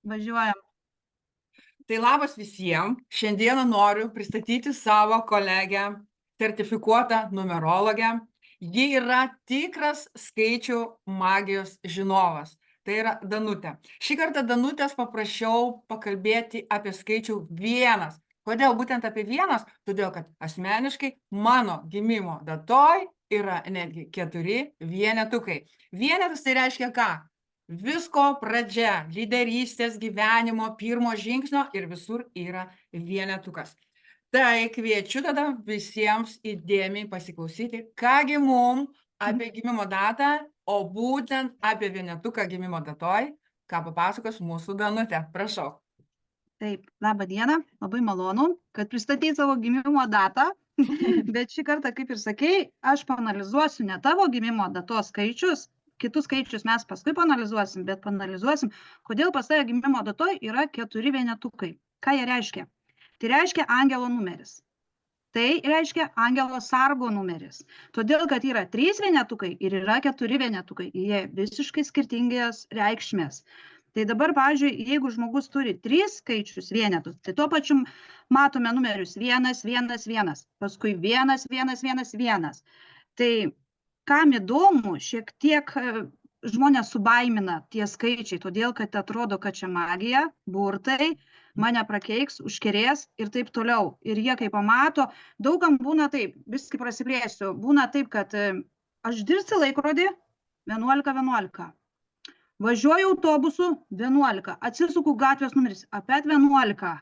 Važiuojam. Tai labas visiems. Šiandieną noriu pristatyti savo kolegę, sertifikuotą numerologę. Ji yra tikras skaičių magijos žinovas. Tai yra Danutė. Šį kartą Danutės paprašiau pakalbėti apie skaičių 1. Kodėl būtent apie 1? Todėl, kad asmeniškai mano gimimo datoj yra netgi 4 vienetukai. Vienetas tai reiškia ką? Visko pradžia, lyderystės, gyvenimo, pirmo žingsnio ir visur yra vienetukas. Tai kviečiu tada visiems įdėmiai pasiklausyti, kągi mum apie gimimo datą, o būtent apie vienetuką gimimo datoj, ką papasakos mūsų Danutė. Prašau. Taip, labą dieną, labai malonu, kad pristatei savo gimimo datą, bet šį kartą, kaip ir sakei, aš paanalizuosiu ne tavo gimimo datos skaičius, kitus skaičius mes paskui paanalizuosim, bet paanalizuosim, kodėl pas tave gimimo datoj yra 4 vienetukai. Ką jie reiškia? Tai reiškia angelo numeris. Tai reiškia angelo sargo numeris. Todėl, kad yra 3 vienetukai ir yra 4 vienetukai, jie visiškai skirtingos reikšmės. Tai dabar, pavyzdžiui, jeigu žmogus turi 3 skaičius vienetus, tai tuo pačiu matome numerius 1, 1, 1, paskui 1, 1, 1, 1. Tai kam įdomu, šiek tiek žmonės subaimina tie skaičiai, todėl, kad atrodo, kad čia magija, burtai, mane prakeiks, užkerės ir taip toliau. Ir jie, kai pamato, daugam būna taip, viskai prasiplėsiu, būna taip, kad aš dirsti laikrodį 11:11. Važiuoju autobusu 11, atsisuku gatvės numeris, apie 11.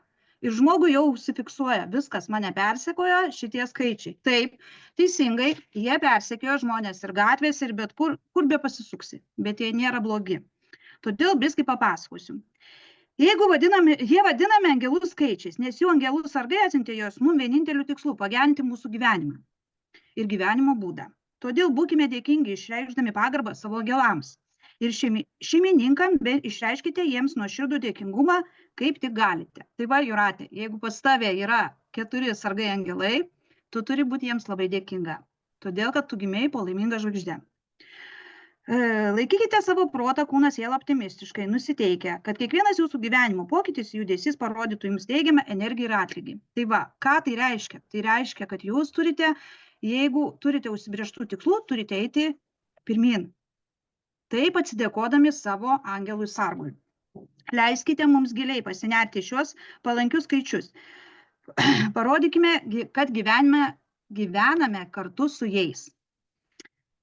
Ir žmogui jau užsifiksuoja, viskas mane persekioja šitie skaičiai. Taip, teisingai, jie persekioja žmonės ir gatvės, ir bet kur be pasisuksi, bet jie nėra blogi. Todėl biskį papasakosiu. Jeigu jie vadinami angelų skaičiais, nes jų angelų sargai atsiuntė jos mums vieninteliu tikslu - pagerinti mūsų gyvenimą ir gyvenimo būdą. Todėl būkime dėkingi išreikšdami pagarbą savo angelams. Ir šeimininkam, bet išreiškite jiems nuoširdų dėkingumą, kaip tik galite. Tai va, Jūratė, jeigu pas tave yra 4 sargai angelai, tu turi būti jiems labai dėkinga, todėl, kad tu gimėjai po laimingą žvaigždę. Laikykite savo protą, kūną, sielą optimistiškai, nusiteikę, kad kiekvienas jūsų gyvenimo pokytis, judesys parodytų jums teigiamą energiją ir atlygį. Tai va, ką tai reiškia? Tai reiškia, kad jūs turite, jeigu turite užsibrėžtų tikslų, turite eiti pirmin. Taip atsidėkodami savo angelui sargui. Leiskite mums giliai pasinerti šios palankius skaičius. Parodykime, kad gyvename kartu su jais.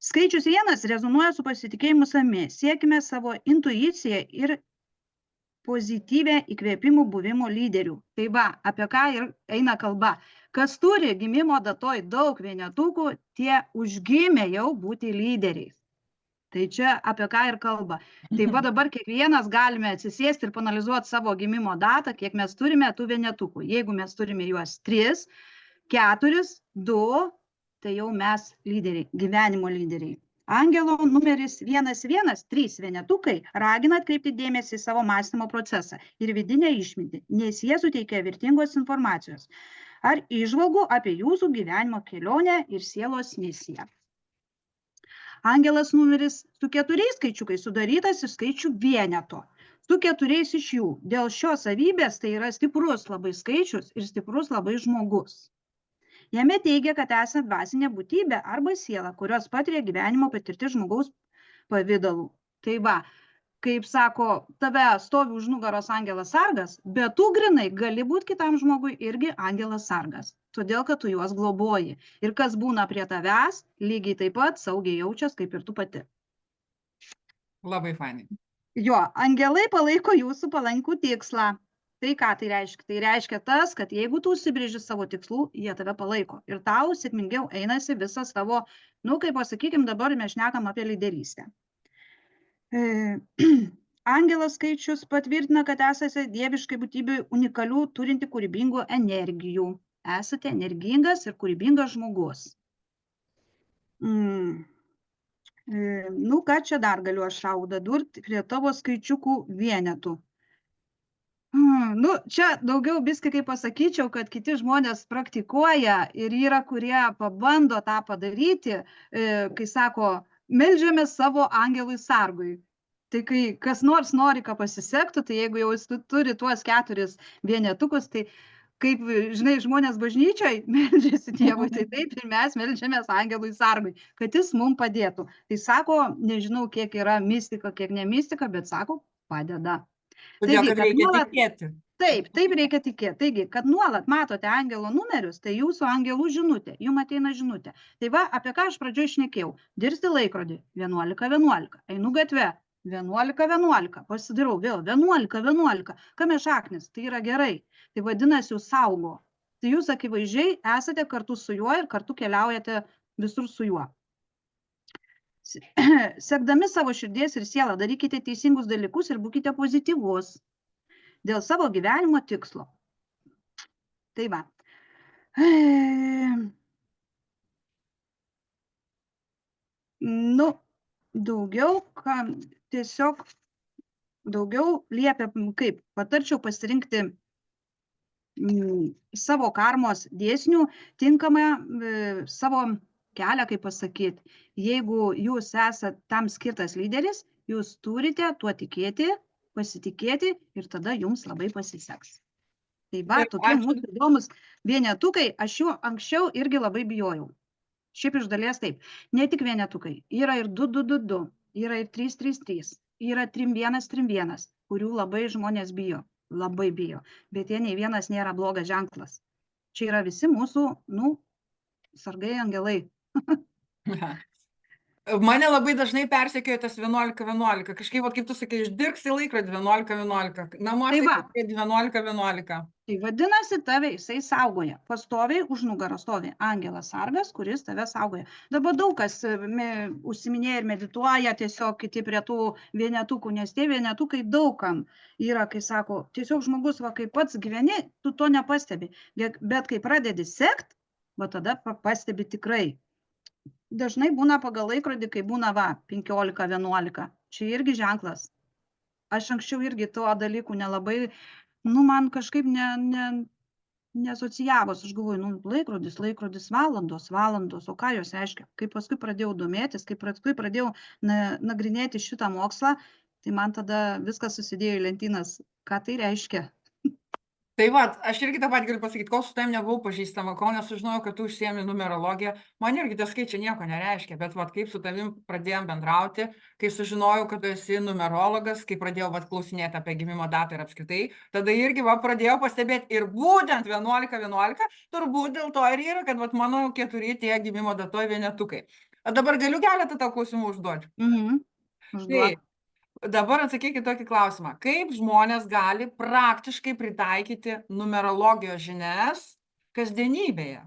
Skaičius 1 rezonuoja su pasitikėjimu savimi. Siekime savo intuiciją ir pozityvę įkvėpimų buvimo lyderių. Tai va, apie ką ir eina kalba. Kas turi gimimo datoj daug vienetukų, tie užgimė jau būti lyderiais. Tai čia apie ką ir kalba. Tai va dabar kiekvienas galime atsisėsti ir panalizuoti savo gimimo datą, kiek mes turime tų vienetukų. Jeigu mes turime juos 3, 4, 2, tai jau mes lyderiai, gyvenimo lyderiai. Angelo numeris 1, 3 vienetukai ragina atkreipti dėmesį į savo mąstymo procesą ir vidinę išmintį, nes jie suteikia vertingos informacijos ar įžvalgų apie jūsų gyvenimo kelionę ir sielos misiją. Angelas numeris su 4 skaičiukais sudarytas iš skaičių vieneto, su 4 iš jų. Dėl šios savybės tai yra stiprus labai skaičius ir stiprus labai žmogus. Jame teigia, kad esate dvasinė būtybė arba siela, kurios patiria gyvenimo patirti žmogaus pavidalų. Tai va, kaip sako, tave stovi už nugaros angelas sargas, bet tu grinai gali būti kitam žmogui irgi angelas sargas. Todėl, kad tu juos globoji. Ir kas būna prie tavęs, lygiai taip pat saugiai jaučias, kaip ir tu pati. Labai fainai. Jo, angelai palaiko jūsų palankų tikslą. Tai ką tai reiškia? Tai reiškia tas, kad jeigu tu užsibrėži savo tikslų, jie tave palaiko. Ir tau sėkmingiau einasi visą savo, kaip pasakykim, dabar mes šnekam apie lyderystę. Angelas skaičius patvirtina, kad esate dieviškai būtybė unikalių, turinti kūrybingų energijų. Esate energingas ir kūrybingas žmogus. Ką čia dar galiu aš durti prie tavo skaičiukų vienetų. Čia daugiau viskai, kaip pasakyčiau, kad kiti žmonės praktikuoja ir yra, kurie pabando tą padaryti, kai sako, meldžiame savo angelui sargui. Tai kai kas nors nori, kad pasisektų, tai jeigu jau jis turi tuos 4 vienetukus, tai kaip, žinai, žmonės bažnyčioj meldžiasi Dievui, tai taip ir mes meldžiamės angelui sargui, kad jis mum padėtų. Tai sako, nežinau, kiek yra mistika, kiek ne mistika, bet sako, padeda. Todėl, Taigi, kad kad reikia nuolat, tikėti. taip reikia tikėti. Taigi, kad nuolat matote angelo numerius, tai jūsų angelų žinutė, jum ateina žinutė. Tai va, apie ką aš pradžioj šnekėjau. Dirsti laikrodį 11:11, einu gatve 11:11, pasidarau vėl 11:11. Kame šaknis? Tai yra gerai. Tai vadinasi, jūs saugo. Tai jūs akivaizdžiai esate kartu su juo ir kartu keliaujate visur su juo. Sekdami savo širdies ir sielą darykite teisingus dalykus ir būkite pozityvus dėl savo gyvenimo tikslo. Tai va. Nu, daugiau, tiesiog daugiau liepia, kaip patarčiau pasirinkti savo karmos dėsnių tinkamą savo kelią, kaip pasakyti. Jeigu jūs esate tam skirtas lyderis, jūs turite tuo tikėti, pasitikėti ir tada jums labai pasiseks. Tai va, tokie mūsų įdomus vienetukai, aš jų anksčiau irgi labai bijojau. Šiaip iš dalies taip. Ne tik vienetukai, yra ir 222, yra ir 333, yra 3131, kurių labai žmonės bijo, labai bijo. Bet jie nei vienas nėra blogas ženklas. Čia yra visi mūsų, sargai angelai. Mane labai dažnai persekioja tas 11:11. Kažkaip, kaip tu sakai, išdirksi laikrodį 11:11. Namuose 11:11. Tai vadinasi, tave jisai saugoja. Pastoviai už nugaros stovi angelas sargas, kuris tave saugoja. Dabar daug kas užsiminėja ir medituoja tiesiog kiti prie tų vienetukų, nes tie vienetukai daugam yra, kai sako, tiesiog žmogus, va, kai pats gyveni, tu to nepastebi. Bet kai pradedi sekt, va tada pastebi tikrai. Dažnai būna pagal laikrodį, kai būna 15:11. Čia irgi ženklas. Aš anksčiau irgi tuo dalykų nelabai, man kažkaip neasocijavos. Aš galvoju, laikrodis, valandos, o ką jos reiškia? Kai paskui pradėjau domėtis, kai paskui pradėjau nagrinėti šitą mokslą, tai man tada viskas susidėjo į lentynas. Ką tai reiškia? Tai va, aš irgi tą pat galiu pasakyti, kol su tavim nebuvau pažįstama, kol nesužinojau, kad tu užsiemi numerologiją, man irgi tie skaičiai nieko nereiškia, bet va, kaip su tavim pradėjom bendrauti, kai sužinojau, kad tu esi numerologas, kai pradėjau klausinėti apie gimimo datą ir apskritai, tada irgi pradėjau pastebėti ir būtent 11:11, turbūt dėl to ir yra, kad mano 4 tie gimimo datoj vienetukai. Dabar galiu keletą tau klausimų užduoti. Užduok. Dabar atsakykit tokį klausimą. Kaip žmonės gali praktiškai pritaikyti numerologijos žinias kasdienybėje?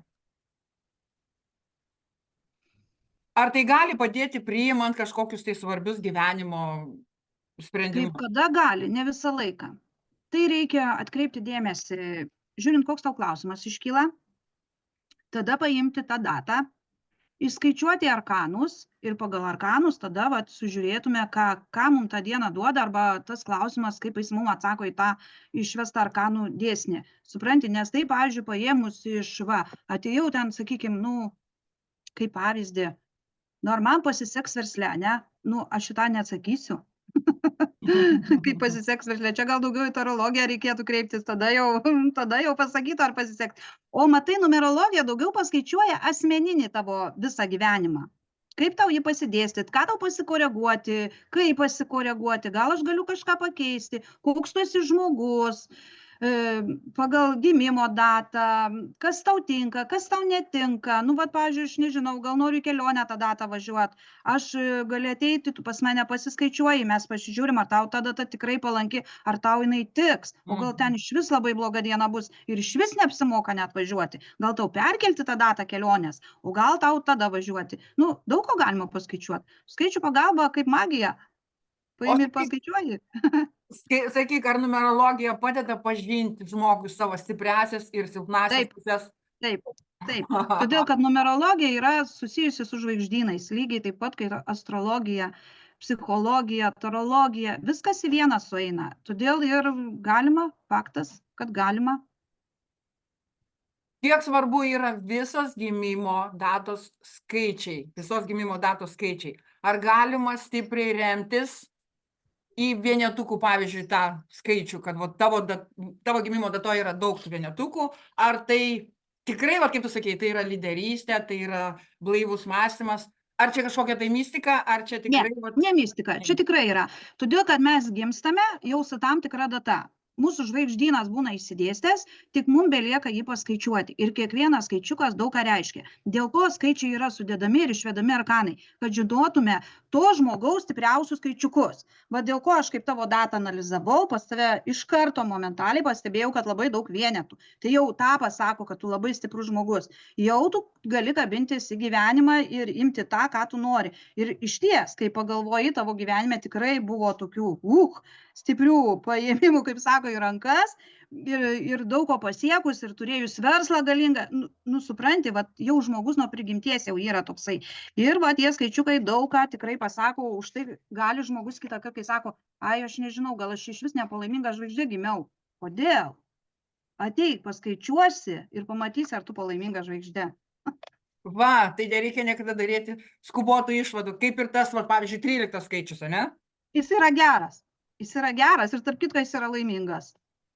Ar tai gali padėti priimant kažkokius tai svarbius gyvenimo sprendimus? Kaip kada gali, ne visą laiką. Tai reikia atkreipti dėmesį, žiūrint, koks tau klausimas iškyla, tada paimti tą datą, įskaičiuoti arkanus ir pagal arkanus tada sužiūrėtume, ką mums tą dieną duoda, arba tas klausimas, kaip jis mums atsako į tą išvestą arkanų dėsnį. Supranti, nes tai, pavyzdžiui, paėmus iš, atėjau ten, sakykime, kaip pavyzdį, ar man pasiseks versle, ne? Aš šitą neatsakysiu. Kaip pasiseks versle, čia gal daugiau į tarologiją reikėtų kreiptis, tada jau pasakytų, ar pasiseks. O matai, numerologija daugiau paskaičiuoja asmeninį tavo visą gyvenimą. Kaip tau jį pasidėstyt, ką tau pasikoreguoti, kaip pasikoreguoti, gal aš galiu kažką pakeisti, koks tu esi žmogus, pagal gimimo datą, kas tau tinka, kas tau netinka. Pavyzdžiui, aš nežinau, gal noriu į kelionę tą datą važiuoti. Aš galiu ateiti, tu pas mane pasiskaičiuoji, mes pasižiūrim, ar tau ta data tikrai palanki, ar tau jinai tiks. O gal ten iš vis labai bloga diena bus ir iš vis neapsimoka net važiuoti. Gal tau perkelti tą datą kelionės, o gal tau tada važiuoti. Daug ko galima paskaičiuoti. Skaičių pagalba kaip magija. Paimi ir paskaičiuoji. Sakyk, ar numerologija padeda pažinti žmogui savo stipriasias ir silpnasias pusės? Taip. Todėl, kad numerologija yra susijusi su žvaigždynais, lygiai taip pat, kaip astrologija, psichologija, tarologija, viskas į vieną sueina. Todėl ir galima, faktas, kad galima. Kiek svarbu yra visos gimimo datos skaičiai, Ar galima stipriai remtis į vienetukų, pavyzdžiui, tą skaičių, kad va, tavo gimimo datoje yra daug tų vienetukų, ar tai tikrai, va, kaip tu sakei, tai yra lyderystė, tai yra blaivus mąstymas, ar čia kažkokia tai mistika, ar čia Ne, tikrai... ne mistika, čia tikrai yra. Todėl, kad mes gimstame jau su tam tikra data. Mūsų žvaigždynas būna išsidėstęs, tik mums belieka jį paskaičiuoti. Ir kiekvienas skaičiukas daug ką reiškia. Dėl ko skaičiai yra sudedami ir išvedami arkanai, kad žinotume to žmogaus stipriausius skaičiukus. Va dėl ko aš kaip tavo datą analizavau, pas tave iš karto momentaliai pastebėjau, kad labai daug vienetų. Tai jau tą pasako, kad tu labai stiprus žmogus. Jau tu gali kabintis į gyvenimą ir imti tą, ką tu nori. Ir išties, kai pagalvoji, tavo gyvenime tikrai buvo tokių stiprių paėmimų, kaip sako, į rankas ir daug ko pasiekus ir turėjus verslą galingą, nu supranti, vat, jau žmogus nuo prigimties jau yra toksai. Ir va, tie skaičiukai daug ką tikrai pasako, už tai gali žmogus kitą kartą, kai sako, ai, aš nežinau, gal aš iš vis nepalaiminga žvaigždė gimiau. Kodėl? Ateik, paskaičiuosi ir pamatysi, ar tu palaiminga žvaigždė. Va, tai nereikia niekada daryti skubotų išvadų, kaip ir tas, va, pavyzdžiui, 13 skaičius, ne? Jis yra geras. Jis yra geras ir tarp kitko jis yra laimingas.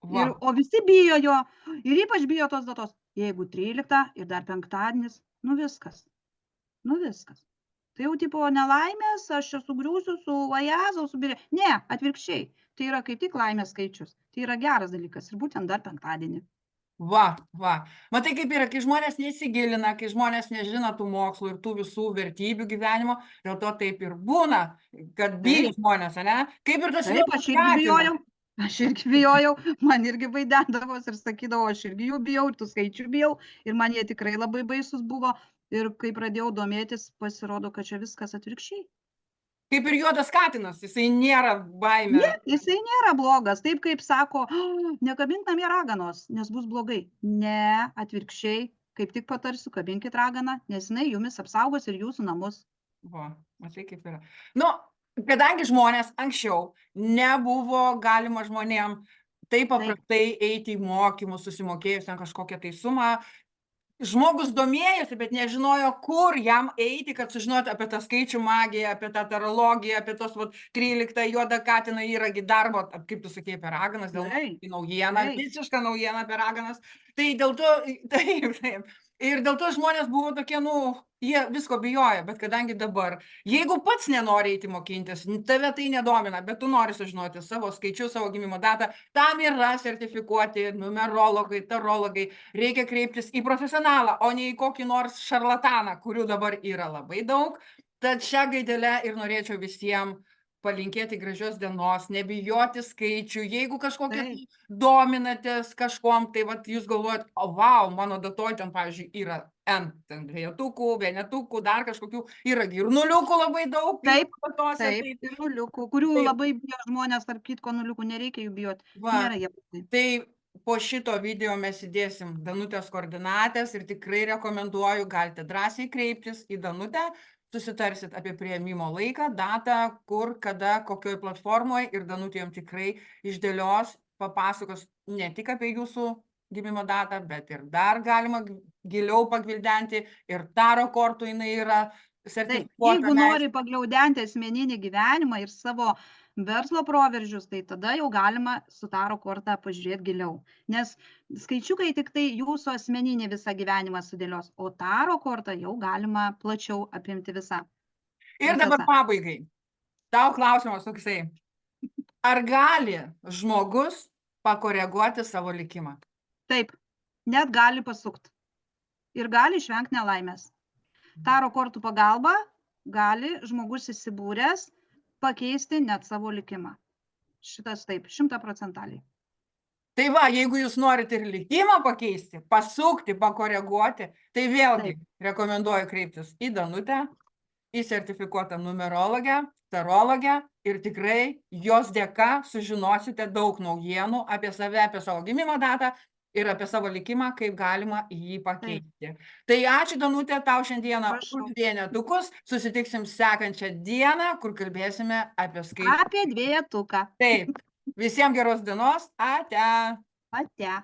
Va. O visi bijo jo ir ypač bijo tos datos. Jeigu 13 ir dar penktadienis, nu viskas. Nu viskas. Tai jau tipo nelaimės, aš čia sugriūsiu su vajazau, su birė. Ne, atvirkščiai. Tai yra kaip tik laimės skaičius. Tai yra geras dalykas ir būtent dar penktadienį. Va. Matai, kaip yra, kai žmonės nesigilina, kai žmonės nežino tų mokslų ir tų visų vertybių gyvenimo, dėl to taip ir būna, kad bijo žmonės, ne? Kaip ir tas Taip, aš irgi bijojau. Aš irgi bijojau, man irgi vaidendavos ir sakydavo, aš irgi jų bijau, ir tų skaičių bijau, ir man jie tikrai labai baisus buvo. Ir kai pradėjau domėtis, pasirodo, kad čia viskas atvirkščiai. Kaip ir juodas katinas, jisai nėra baimė. Ne, jisai nėra blogas, taip kaip sako, nekabink namie raganos, nes bus blogai. Ne, atvirkščiai, kaip tik patarsiu, kabinkit raganą, nes jinai jumis apsaugos ir jūsų namus. Va, matai kaip yra. Nu, kadangi žmonės anksčiau nebuvo galima žmonėm taip paprastai eiti į mokymus, susimokėjus ten kažkokią tai sumą, žmogus domėjosi, bet nežinojo, kur jam eiti, kad sužinotų apie tą skaičių magiją, apie tą tarologiją, apie tos 13 juodą katiną įragį darbo, kaip tu sakei, apie raganas, dėl naujieną, visišką naujieną apie raganas. Tai dėl to, taip. Ir dėl to žmonės buvo tokie, nu, jie visko bijojo, bet kadangi dabar, jeigu pats nenori eiti mokintis, tave tai nedomina, bet tu nori sužinoti savo skaičius, savo gimimo datą, tam yra sertifikuoti numerologai, tarologai, reikia kreiptis į profesionalą, o ne į kokį nors šarlataną, kurių dabar yra labai daug. Tad šią gaidelę ir norėčiau visiems palinkėti gražios dienos, nebijoti skaičių, jeigu kažkokia dominatės kažkom, tai vat jūs galvojat, o vau, mano datoj ten, pavyzdžiui, yra N, ten dvejetukų, vienetukų, dar kažkokių, yra ir nuliukų labai daug. Taip, ir nuliukų, kurių labai bijo žmonės, tarp kitko nuliukų, nereikia jų bijoti. Nėra jie. Tai po šito video mes įdėsim Danutės koordinatės ir tikrai rekomenduoju, galite drąsiai kreiptis į Danutę, susitarsit apie priėmimo laiką, datą, kur, kada, kokioj platformoje ir Danutė jums tikrai išdėlios, papasakos ne tik apie jūsų gimimo datą, bet ir dar galima giliau pagvildenti ir taro kortų jinai yra sertifikuota. Jeigu nori pagliaudenti asmeninį gyvenimą ir savo verslo proveržius, tai tada jau galima su taro korta pažiūrėti giliau. Nes skaičiukai tik tai jūsų asmeninį visą gyvenimą sudėlios, o taro kortą jau galima plačiau apimti visą. Ir dabar pabaigai. Tau klausimas toksai. Ar gali žmogus pakoreguoti savo likimą? Taip, net gali pasukti. Ir gali išvengti nelaimės. Taro kortų pagalba gali žmogus įsibūręs pakeisti net savo likimą. Šitas taip, 100%. Tai va, jeigu jūs norite ir likimą pakeisti, pasukti, pakoreguoti, tai vėlgi rekomenduoju kreiptis į Danutę, į sertifikuotą numerologę, tarologę ir tikrai jos dėka sužinosite daug naujienų apie save, apie savo gimimo datą ir apie savo likimą, kaip galima jį pakeisti. Tai ačiū, Danutė, tau šiandieną už vienetukus. Susitiksim sekančią dieną, kur kalbėsime apie skaičių. Apie dvejetuką. Taip. Visiems geros dienos. Ate. Ate.